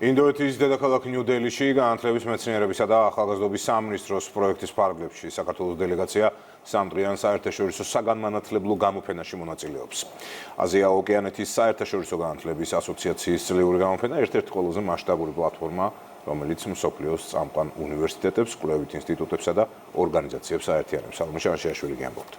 ინდოეთის დედაქალაქ ნიუ-დელიში განათლების მეცნიერებისა და ახალგაზრდობის სამინისტროს პროექტის ფარგლებში საქართველოს დელეგაცია სამ-დღიან საერთაშორისო საგანმანათლებლო გამოფენაში მონაწილეობს. აზია-ოკეანეთის საერთაშორისო განათლების ასოციაციის წლიური გამოფენა ერთ-ერთი ყველაზე მასშტაბური პლატფორმა, რომელიც მსოფლიოს წამყვან უნივერსიტეტებს, კვლევით ინსტიტუტებსა და ორგანიზაციებს აერთიანებს. სალომე შანაშიაშვილი გიამბობთ.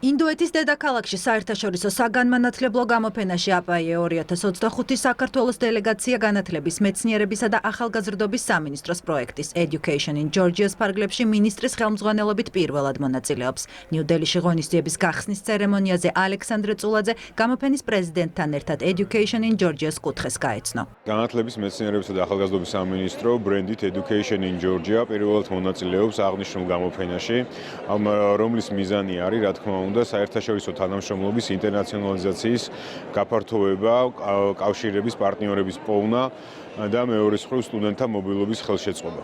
ინდოეთის დედაქალაქში საერთაშორისო საგანმანათლებლო გამოფენაში აპაიე 2025 საქართველოს დელეგაცია განათლების, მეცნიერებისა და ახალგაზრდობის სამინისტროს პროექტის Education in Georgia's ფარგლებში მინისტრის ხელმძღვანელობით პირველად მონაწილეობს. ნიუ-დელიში ღონისძიების გახსნის ცერემონიაზე ალექსანდრე წულაძე გამოფენის პრეზიდენტთან ერთად Education in Georgia's კუთხეს გაეცნო. განათლების, მეცნიერებისა და ახალგაზრდობის სამინისტრო ბრენდით Education in Georgia პირველად მონაწილეობს აღნიშნულ გამოფენაში, რომლის მიზანი არის, რა თქმა უნდა, საერთაშორისო თანამშრომლობის ინტერნაციონალიზაციის გაფართოვება, კავშირების პარტნიორების პოვნა და მეორე მხრივ სტუდენტთა მობილობის ხელშეწყობა.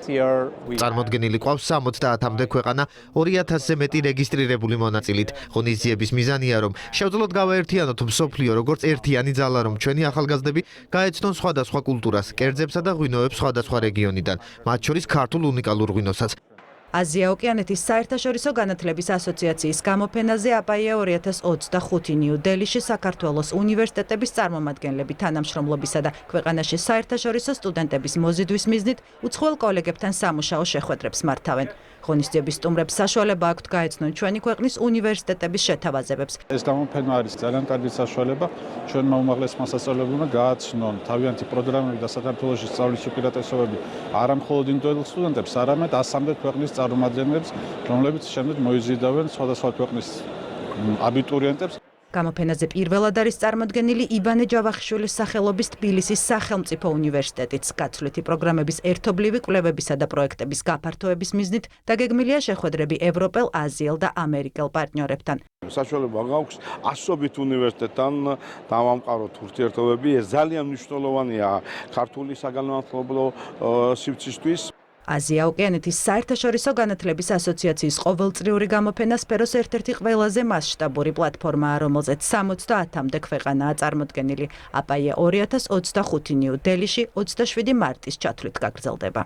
წარმოდგენილი ყავს 70-მდე ქვეყანა 2000-ზე მეტი რეგისტრირებული მონაწილით. ღონისძიების მიზანია, რომ შევძლოთ გავაერთიანოთ მსოფლიო როგორც ერთიანი ძალა, რომ ჩვენი ახალგაზრდები გაეცნონ სხვადასხვა კულტურას, კერძებსა და ღვინოებს სხვადასხვა რეგიონიდან, მათ შორის ქართულ უნიკალურ ღვინოსაც. აზია-ოკეანეთის საერთაშორისო განათლების ასოციაციის გამოფენაზე აპაიე 2025 ნიუ-დელიში საქართველოს უნივერსიტეტების წარმომადგენლები თანამშრომლობისა და ქვეყანაში საერთაშორისო სტუდენტების მოზიდვის მიზნით უცხოელ კოლეგებთან სამუშაო შეხვედრებს მართავენ. ღონისძიების სტუმრებს საშუალება აქვთ გაეცნონ ჩვენი ქვეყნის უნივერსიტეტების შეთავაზებებს. ეს გამოფენა არის ძალიან კარგი საშუალება ჩვენმა უმაღლესმა სასწავლებელმა გააცნონ თავიანთი პროგრამები და საქართველოში სწავლის უპირატესობები არა მხოლოდ ინდოელ სტუდენტებს, არამედ 100-მდე ქვეყნის წარმომადგენლებს, რომლებიც შემდეგ მოიზიდავენ სხვადასხვა ქვეყნის აბიტურიენტებს. გამოფენაზე პირველად არის წარმოდგენილი იბანე ჯავახიშვილის სახელობის თბილისის სახელმწიფო უნივერსიტეტიც. გაცვლითი პროგრამების ერთობლივი კვლევებისა და პროექტების გაფართოების მიზნით დაგეგმილია შეხვედრები ევროპელ, აზიელ და ამერიკელ პარტნიორებთან. საშუალება გაქვს ასობით უნივერსიტეტთან დავამყაროთ ურთიერთობები. ეს ძალიან მნიშვნელოვანია ქართული საგანმანათლებლო სივრცისთვის. აზია-ოკეანეთის საერთაშორისო განათლების ასოციაციის ყოველწლიური გამოფენა სფეროს ერთ-ერთი ყველაზე მასშტაბური პლატფორმაა, რომელზეც 70-მდე ქვეყანაა წარმოდგენილი. აპაიე 2025 ნიუ-დელიში 27 მარტის ჩათვლით გაგრძელდება.